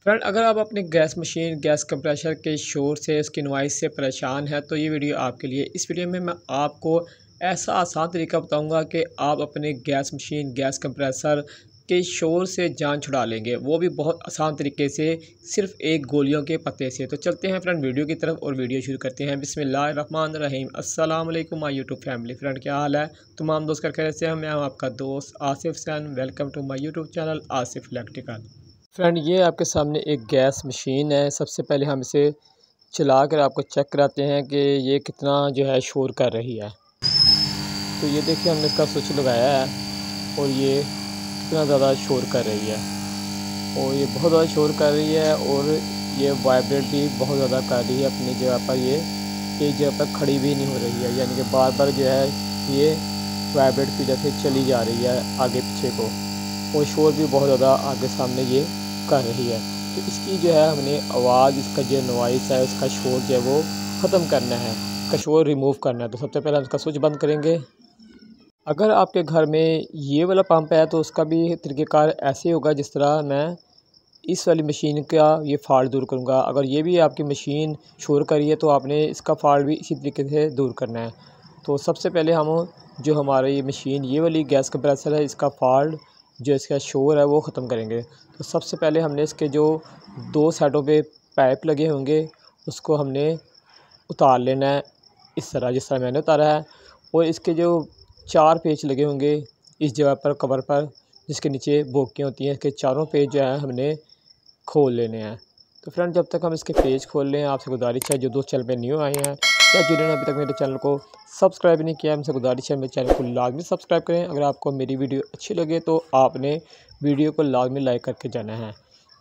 Friend, अगर आप अपनी गैस मशीन, गैस कंप्रेसर के शोर से, उसकी नॉइज़ से परेशान हैं तो ये वीडियो आपके लिए। इस वीडियो में मैं आपको ऐसा आसान तरीका बताऊंगा कि आप अपने गैस मशीन, गैस कंप्रेसर के शोर से जान छुड़ा लेंगे, वो भी बहुत आसान तरीके से, सिर्फ एक गोलियों के पत्ते से। तो चलते हैं फ्रेंड वीडियो की तरफ और वीडियो शुरू करते हैं। बिस्मिल्लाहिर्रहमानिर्रहीम। अस्सलाम वालेकुम माय यूट्यूब फैमिली। फ्रेंड, क्या हाल है तमाम दोस्त? कर कैसे हैं? मैं हूं आपका दोस्त Asif Sain. Welcome to my YouTube channel Asif electrical. Friend, ये आपके सामने एक गैस मशीन है। सबसे पहले हम इसे चला कर आपको चेक कराते हैं कि ये कितना जो है शोर कर रही है। तो ये देखिए, हमने इसका स्विच लगाया है और ये कितना ज़्यादा शोर कर रही है, और ये बहुत ज़्यादा शोर कर रही है, और ये वाइब्रेट भी बहुत ज़्यादा कर रही है अपनी जगह पर। ये एक जगह पर खड़ी भी नहीं हो रही है, यानी कि बार बार जो है ये वाइब्रेट की वजह से चली जा रही है आगे पीछे को, और शोर भी बहुत ज़्यादा आगे सामने ये कर रही है। तो इसकी जो है हमने आवाज़, इसका जो नॉइस है, इसका शोर जो है वो ख़त्म करना है, इसका शोर रिमूव करना है। तो सबसे पहले हम इसका स्विच बंद करेंगे। अगर आपके घर में ये वाला पंप है तो उसका भी तरीक़ेकार ऐसे ही होगा जिस तरह मैं इस वाली मशीन का ये फ़ॉल्ट दूर करूँगा। अगर ये भी आपकी मशीन शोर कर रही है तो आपने इसका फ़ॉल्ट भी इसी तरीके से दूर करना है। तो सबसे पहले हम जो हमारी ये मशीन, ये वाली गैस कंप्रेसर है, इसका फ़ॉल्ट जो इसका शोर है वो ख़त्म करेंगे। तो सबसे पहले हमने इसके जो दो साइडों पे पाइप लगे होंगे उसको हमने उतार लेना है, इस तरह जिस तरह मैंने उतारा है। और इसके जो चार पेच लगे होंगे इस जगह पर, कवर पर, जिसके नीचे बोकियाँ होती हैं, इसके चारों पेच जो है हमने खोल लेने हैं। तो फ्रेंड, जब तक हम इसके पेज खोल लें, आपसे गुजारिश है जो दोस्त चैनल पे न्यू आए हैं या जिन्होंने अभी तक मेरे चैनल को सब्सक्राइब नहीं किया, हमसे गुजारिश है मेरे चैनल को लाजमी सब्सक्राइब करें। अगर आपको मेरी वीडियो अच्छी लगे तो आपने वीडियो को लाजमी लाइक करके जाना है।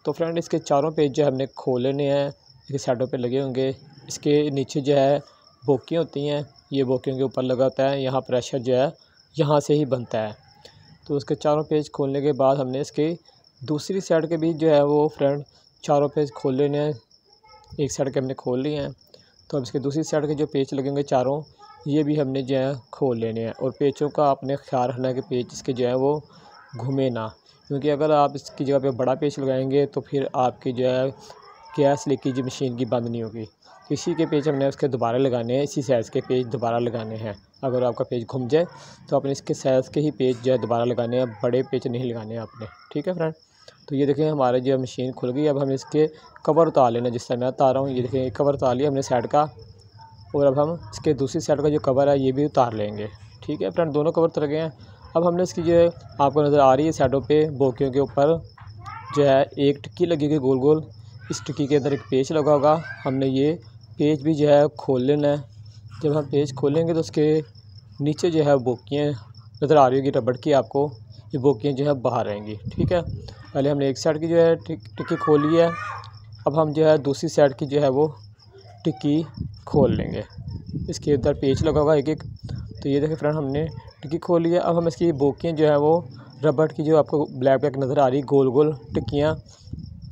तो फ्रेंड, इसके चारों पेज जो हमने खोल लेने हैं, इसके साइडों पे लगे होंगे। इसके नीचे जो है बोकियाँ होती हैं, ये बोकियों के ऊपर लगा होता है, यहाँ प्रेशर जो है यहाँ से ही बनता है। तो उसके चारों पेज खोलने के बाद हमने इसके दूसरी साइड के भी जो है वो फ्रेंड चारों पेज खोल लेने हैं। एक साइड के हमने खोल लिए हैं, तो अब इसके दूसरी साइड के जो पेच लगेंगे चारों, ये भी हमने जो है खोल लेने हैं। और पेचों का आपने ख्याल रखना है कि पेच इसके जो है वो घूमे ना, क्योंकि अगर आप इसकी जगह पे बड़ा पेच लगाएंगे तो फिर आपकी जो है गैस लीकेज मशीन की बंद नहीं होगी। तो इसी के पेच हमने उसके दोबारा लगाने हैं, इसी साइज़ के पेच दोबारा लगाने हैं। अगर आपका पेच घूम जाए तो आपने इसके साइज़ के ही पेच जो है दोबारा लगाने हैं, बड़े पेच नहीं लगाने हैं आपने। ठीक है फ्रेंड? तो ये देखें, हमारे जो मशीन खुल गई। अब हम इसके कवर उतार लेना, जिस तरह मैं उतार रहा हूँ। ये देखें, कवर उतार लिया हमने साइड का, और अब हम इसके दूसरी साइड का जो कवर है ये भी उतार लेंगे। ठीक है फ्रेंड, दोनों कवर उतर गए हैं। अब हमने इसकी जो आपको नज़र आ रही है साइडों पे बोकियों के ऊपर जो है एक टिक्की लगी हुई गोल गोल, इस टिक्की के अंदर एक पेच लगा होगा। हमने ये पेच भी जो है खोल लेना है। जब हम पेच खोलेंगे तो उसके नीचे जो है बोकियाँ नज़र आ रही होगी रबड़ की आपको, ये बोकियाँ जो है बाहर आएंगी। ठीक है, पहले हमने एक साइड की जो है टिक्की खोली है, अब हम जो है दूसरी साइड की जो है वो टिक्की खोल लेंगे। इसके अंदर पेच लगा होगा एक एक। तो ये देखिए फ्रेंड, हमने टिक्की खोल लिया। अब हम इसकी बोकियाँ जो है वो रबड़ की, जो आपको ब्लैक ब्लैक नज़र आ रही गोल गोल टिक्कियाँ,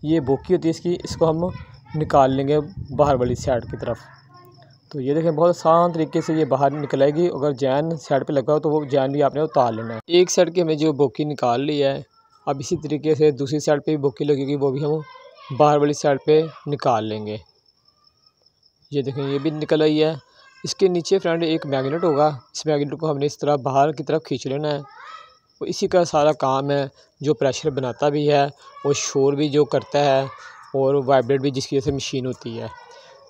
ये बोकी होती है इसकी, इसको हम निकाल लेंगे बाहर वाली साइड की तरफ। तो ये देखें, बहुत आसान तरीके से ये बाहर निकल आएगी। अगर जैन साइड पे लगा हो तो वो जैन भी आपने उतार लेना है। एक साइड की हमें जो बोकी निकाल ली है, अब इसी तरीके से दूसरी साइड पे भी बोकी लगेगी, वो भी हम बाहर वाली साइड पे निकाल लेंगे। ये देखें, ये भी निकल आई है। इसके नीचे फ्रेंड एक मैग्नेट होगा, इस मैग्नेट को हमने इस तरह बाहर की तरफ खींच लेना है। तो इसी का सारा काम है, जो प्रेशर बनाता भी है और शोर भी जो करता है और वाइब्रेट भी जिसकी वजह से मशीन होती है।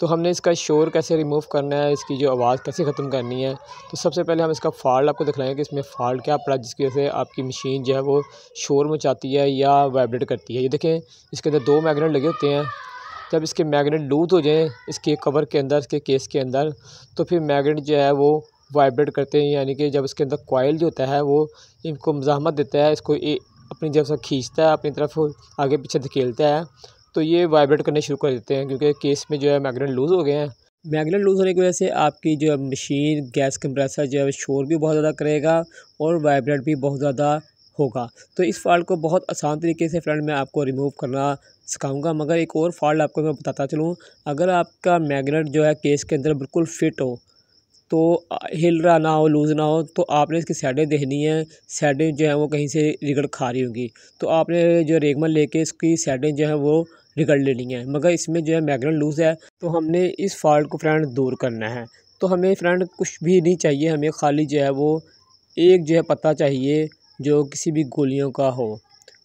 तो हमने इसका शोर कैसे रिमूव करना है, इसकी जो आवाज़ कैसे ख़त्म करनी है। तो सबसे पहले हम इसका फ़ॉल्ट आपको दिखलाएंगे कि इसमें फ़ॉल्ट क्या पड़ा जिसकी वजह से आपकी मशीन जो है वो शोर मचाती है या वाइब्रेट करती है। ये देखें, इसके अंदर दो मैग्नेट लगे होते हैं। जब इसके मैग्नेट लूज़ हो जाएँ इसके कवर के अंदर, इसके केस के अंदर, तो फिर मैग्नेट जो है वो वाइब्रेट करते हैं, यानी कि जब इसके अंदर कॉइल जो होता है वो इनको मज़ाहमत देता है, इसको अपनी जगह से खींचता है, अपनी तरफ आगे पीछे धकेलता है, तो ये वाइब्रेट करने शुरू कर देते हैं, क्योंकि केस में जो है मैग्नेट लूज़ हो गए हैं। मैग्नेट लूज़ होने की वजह से आपकी जो है मशीन, गैस कंप्रेसर जो है शोर भी बहुत ज़्यादा करेगा और वाइब्रेट भी बहुत ज़्यादा होगा। तो इस फ़ॉल्ट को बहुत आसान तरीके से फ्रेंड मैं आपको रिमूव करना सिखाऊंगा। मगर एक और फ़ॉल्ट आपको मैं बताता चलूँ, अगर आपका मैग्नेट जो है केस के अंदर बिल्कुल फिट हो, तो हिल रहा ना हो, लूज़ ना हो, तो आपने इसकी साइडें देखनी है। साइडें जो हैं वो कहीं से रिगड़ खा रही होंगी, तो आपने जो रेगमल लेके इसकी साइडें जो हैं वो रिगड़ लेनी है, मगर इसमें जो है मैग्नेट लूज़ है। तो हमने इस फॉल्ट को फ्रेंड दूर करना है। तो हमें फ्रेंड कुछ भी नहीं चाहिए, हमें खाली जो है वो एक जो है पत्ता चाहिए जो किसी भी गोलियों का हो।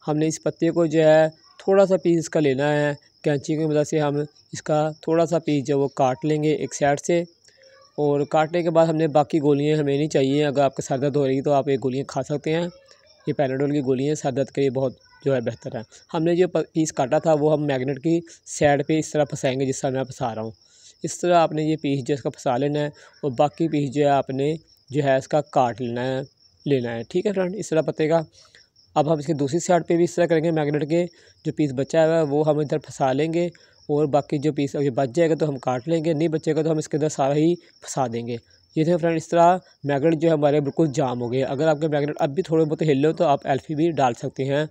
हमने इस पत्ते को जो है थोड़ा सा पीस इसका लेना है, कैंची की मदद से हम इसका थोड़ा सा पीस जो वो काट लेंगे एक साइड से। और काटने के बाद हमने बाकी गोलियां हमें नहीं चाहिए। अगर आपके सर दर्द हो रही है तो आप ये गोलियां खा सकते हैं, ये पैराडोल की गोलियां सर दर्द के लिए बहुत जो है बेहतर है। हमने जो पीस काटा था वो हम मैग्नेट की साइड पे इस तरह फंसाएंगे जिस तरह मैं फंसा रहा हूँ। इस तरह आपने ये पीस जो इसका फंसा लेना है और बाकी पीस जो है आपने जो है इसका काट लेना है। ठीक है फ्रेंड, इस तरह पत्ते का। अब हम इसके दूसरी साइड पे भी इस तरह करेंगे, मैग्नेट के जो पीस बचा हुआ है वो हम इधर फंसा लेंगे और बाकी जो पीस अभी बच जाएगा तो हम काट लेंगे, नहीं बचेगा तो हम इसके अंदर सारा ही फंसा देंगे। ये देखिए फ्रेंड, इस तरह मैग्नेट जो है हमारे बिल्कुल जाम हो गए। अगर आपके मैग्नेट अब भी थोड़े बहुत हिले हो तो आप एल्फी भी डाल सकते हैं।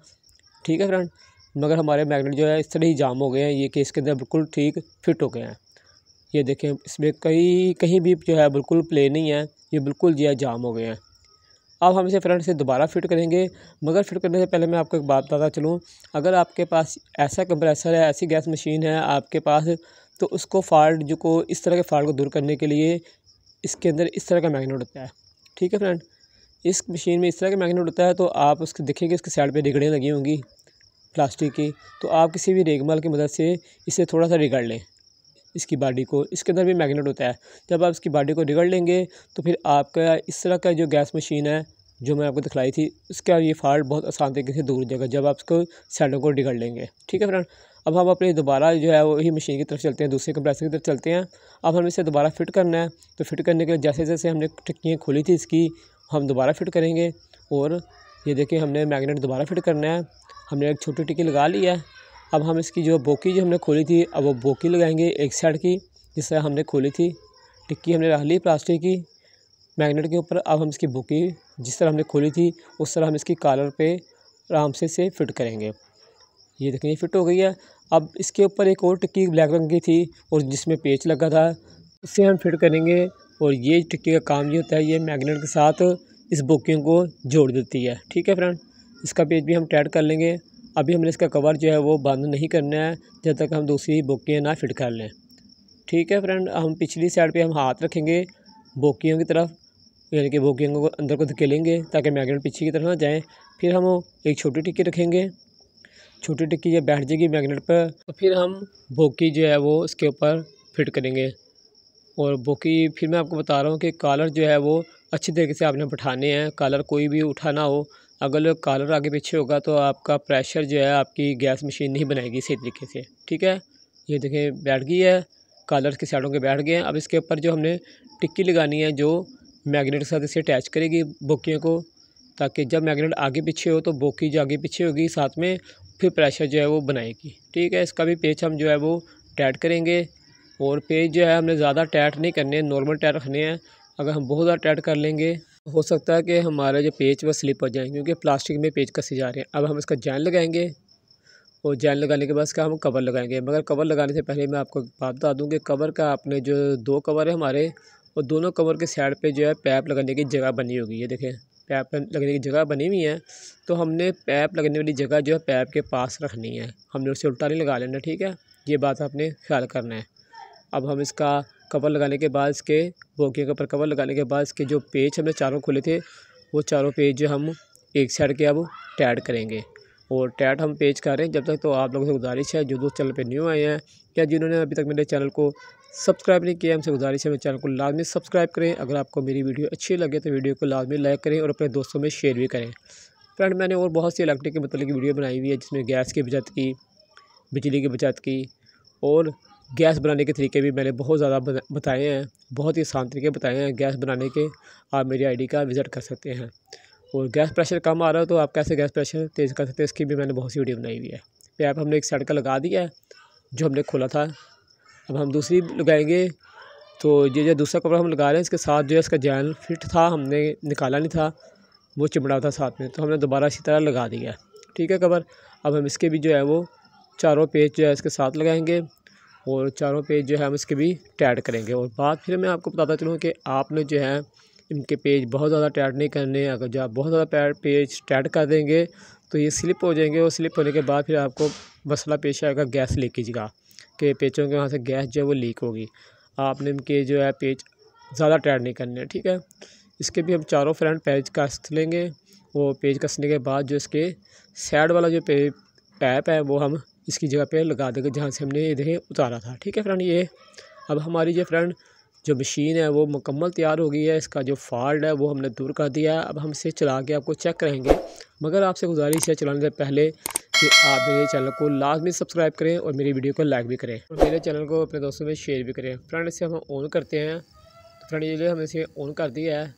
ठीक है फ्रेंड, मगर हमारे मैग्नेट जो है इस तरह ही जाम हो गए हैं, ये केस के अंदर बिल्कुल ठीक फिट हो गए हैं। ये देखें, इसमें कहीं भी जो है बिल्कुल प्ले नहीं है, ये बिल्कुल जो है जाम हो गए हैं। अब हम इसे फ्रेंड से दोबारा फिट करेंगे, मगर फिट करने से पहले मैं आपको एक बात बताता चलूँ। अगर आपके पास ऐसा कंप्रेसर है, ऐसी गैस मशीन है आपके पास, तो उसको फॉल्ट जो को इस तरह के फॉल्ट को दूर करने के लिए इसके अंदर इस तरह का मैग्नेट होता है। ठीक है फ्रेंड, इस मशीन में इस तरह का मैग्नेट होता है। तो आप उसको देखेंगे इसके साइड पे रिगड़ें लगी होंगी प्लास्टिक की, तो आप किसी भी रेगमाल की मदद से इसे थोड़ा सा रिगड़ लें इसकी बॉडी को। इसके अंदर भी मैग्नेट होता है। जब आप इसकी बॉडी को रिगड़ लेंगे तो फिर आपका इस तरह का जो गैस मशीन है जो मैं आपको दिखलाई थी उसका ये फॉल्ट बहुत आसान तरीके से दूर हो जाएगा जब आप इसको साइडों को रिगड़ लेंगे। ठीक है फ्रेंड, अब हम अपने दोबारा जो है वही मशीन की तरफ चलते हैं, दूसरे कंप्रेसर की तरफ चलते हैं। अब हमें इसे दोबारा फिट करना है। तो फिट करने के लिए जैसे जैसे हमने टिक्कियाँ खोली थी इसकी हम दोबारा फिट करेंगे। और ये देखिए, हमने मैग्नेट दोबारा फिट करना है। हमने एक छोटी टिक्की लगा ली है। अब हम इसकी जो बोकी जो हमने खोली थी अब वो बोकी लगाएंगे एक साइड की, जिस तरह हमने खोली थी। टिक्की हमने रख ली प्लास्टिक की मैग्नेट के ऊपर। अब हम इसकी बोकी जिस तरह हमने खोली थी उस तरह हम इसकी कॉलर पे आराम से फिट करेंगे। ये देखें, ये फिट हो गई है। अब इसके ऊपर एक और टिक्की ब्लैक रंग की थी और जिसमें पेच लगा था, उससे हम फिट करेंगे। और ये टिक्की का काम ये होता है, ये मैग्नेट के साथ इस बोकियों को जोड़ देती है। ठीक है फ्रेंड, इसका पेच भी हम टाइट कर लेंगे। अभी हमने इसका कवर जो है वो बंद नहीं करना है जब तक हम दूसरी बोकियाँ ना फिट कर लें। ठीक है फ्रेंड, हम पिछली साइड पे हम हाथ रखेंगे बोकियों की तरफ, यानी कि बोकियों को अंदर को धकेलेंगे ताकि मैग्नेट पीछे की तरफ ना जाए। फिर हम एक छोटी टिक्की रखेंगे, छोटी टिक्की जब बैठ जाएगी मैग्नेट पर तो फिर हम बोकी जो है वो इसके ऊपर फिट करेंगे। और बोकी फिर मैं आपको बता रहा हूँ कि कॉलर जो है वो अच्छी तरीके से आपने बैठाने हैं, कॉलर कोई भी उठा ना हो। अगर कॉलर आगे पीछे होगा तो आपका प्रेशर जो है आपकी गैस मशीन नहीं बनाएगी सही तरीके से। ठीक है, ये देखें बैठ गई है, कॉलर के साइडों के बैठ गए हैं। अब इसके ऊपर जो हमने टिक्की लगानी है जो मैग्नेट के साथ इसे अटैच करेगी बोकियों को, ताकि जब मैग्नेट आगे पीछे हो तो बोकी जो आगे पीछे होगी साथ में फिर प्रेशर जो है वो बनाएगी। ठीक है, इसका भी पेच हम जो है वो टाइट करेंगे। और पेच जो है हमने ज़्यादा टाइट नहीं करने, नॉर्मल टाइट रखने हैं। अगर हम बहुत ज़्यादा टाइट कर लेंगे हो सकता है कि हमारा जो पेच वो स्लिप हो जाए, क्योंकि प्लास्टिक में पेच कसे जा रहे हैं। अब हम इसका जैन लगाएंगे और जैन लगाने के बाद इसका हम कवर लगाएंगे। मगर कवर लगाने से पहले मैं आपको बात बता दूँ कि कवर का आपने जो 2 कवर है हमारे, और दोनों कवर के साइड पे जो है पैप लगाने की जगह बनी होगी। ये देखें, पैप लगने की जगह बनी हुई है। तो हमने पैप लगने वाली जगह जो है पैप के पास रखनी है, हमने उसे उल्टा नहीं लगा लेना। ठीक है, ये बात आपने ख्याल करना है। अब हम इसका कवर लगाने के बाद इसके बोकी के ऊपर कवर लगाने के बाद इसके जो पेच हमने चारों खोले थे वो चारों पेच जो हम एक साइड के अब टाइट करेंगे। और टाइट हम पेच कर रहे हैं जब तक। तो आप लोगों से गुजारिश है जो दोस्त चैनल पे न्यू आए हैं या जिन्होंने अभी तक मेरे चैनल को सब्सक्राइब नहीं किया, हमसे गुजारिश है मेरे चैनल को लाजमी सब्सक्राइब करें। अगर आपको मेरी वीडियो अच्छी लगे तो वीडियो को लाजमी लाइक करें और अपने दोस्तों में शेयर भी करें। फ्रेंड, मैंने और बहुत सी इलेक्ट्रिक के मतलब की वीडियो बनाई हुई है जिसमें गैस की बचत की, बिजली की बचत की और गैस बनाने के तरीके भी मैंने बहुत ज़्यादा बताए हैं। बहुत ही आसान तरीके बताए हैं गैस बनाने के। आप मेरी आईडी का विज़िट कर सकते हैं। और गैस प्रेशर कम आ रहा है तो आप कैसे गैस प्रेशर तेज़ कर सकते हैं, इसकी भी मैंने बहुत सी वीडियो बनाई हुई है। पैप हमने एक साइड का लगा दिया है जो हमने खोला था। अब हम दूसरी लगाएंगे। तो ये जो दूसरा कवर हम लगा रहे हैं इसके साथ जो है इसका जैन फिट था, हमने निकाला नहीं था, वो चिमड़ा था साथ में, तो हमने दोबारा इसी तरह लगा दिया। ठीक है कवर। अब हम इसके भी जो है वो चारों पेज जो है इसके साथ लगाएंगे और चारों पेज जो है हम इसके भी टाइट करेंगे। और बात फिर मैं आपको बताता चलूँ कि आपने जो है इनके पेज बहुत ज़्यादा टाइट नहीं करने। अगर जो आप बहुत ज़्यादा पेज टाइट कर देंगे तो ये स्लिप हो जाएंगे और स्लिप होने के बाद फिर आपको मसला पेश आएगा गैस लीकेज का, कि पेचों के वहाँ से गैस जो है वो लीक होगी। आपने इनके जो है पेच ज़्यादा टाइट नहीं करने, ठीक है। इसके भी हम चारों फ्रंट पेज कस लेंगे। वो पेज कसने के बाद जो इसके साइड वाला जो पैप है वो हम इसकी जगह पे लगा देंगे जहाँ से हमने ये देखें उतारा था, ठीक है फ्रेंड। ये अब हमारी जो फ्रेंड जो मशीन है वो मुकम्मल तैयार हो गई है। इसका जो फॉल्ट है वो हमने दूर कर दिया है। अब हम इसे चला के आपको चेक करेंगे, मगर आपसे गुजारिश है चलाने से पहले कि आप मेरे चैनल को लाजमी सब्सक्राइब करें और मेरी वीडियो को लाइक भी करें और मेरे चैनल को अपने दोस्तों में शेयर भी करें। फ्रेंड इसे हम ऑन करते हैं। तो फ्रेंड ये हमने इसे ऑन कर दिया है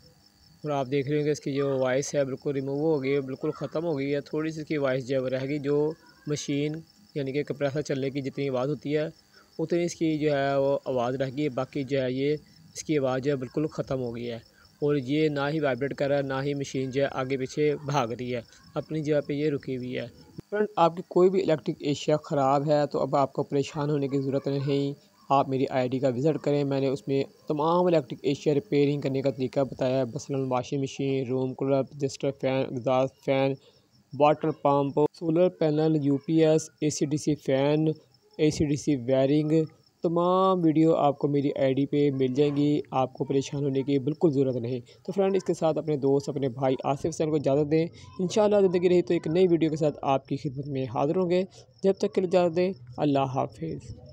और आप देख रहे होंगे इसकी जो वॉइस है बिल्कुल रिमूव हो गई है, बिल्कुल ख़त्म हो गई है। थोड़ी सी इसकी वॉइस जो रह गई, जो मशीन यानी कि कंप्रेसर चलने की जितनी आवाज़ होती है उतनी इसकी जो है वो आवाज़ रह गई। बाकी जो है ये इसकी आवाज़ जो है बिल्कुल ख़त्म हो गई है और ये ना ही वाइब्रेट कर रहा है, ना ही मशीन जो है आगे पीछे भाग रही है, अपनी जगह पे ये रुकी हुई है। फ्रेंड आपकी कोई भी इलेक्ट्रिक एशिया ख़राब है तो अब आपको परेशान होने की ज़रूरत नहीं। आप मेरी आईडी का विज़िट करें, मैंने उसमें तमाम इलेक्ट्रिक एशिया रिपेयरिंग करने का तरीका बताया है। मसलन washing machine, room cooler, register fan, exhaust fan, water pump, solar panel, UPS, AC DC fan, AC DC wiring, तमाम वीडियो आपको मेरी आईडी पे मिल जाएंगी। आपको परेशान होने की बिल्कुल ज़रूरत नहीं। तो फ्रेंड इसके साथ अपने दोस्त, अपने भाई आसिफ सर को इजाज़त दें। इंशाल्लाह ज़िंदगी रही तो एक नई वीडियो के साथ आपकी खिदमत में हाज़िर होंगे। जब तक के लिए इजाज़त दें, अल्लाह हाफ़िज़।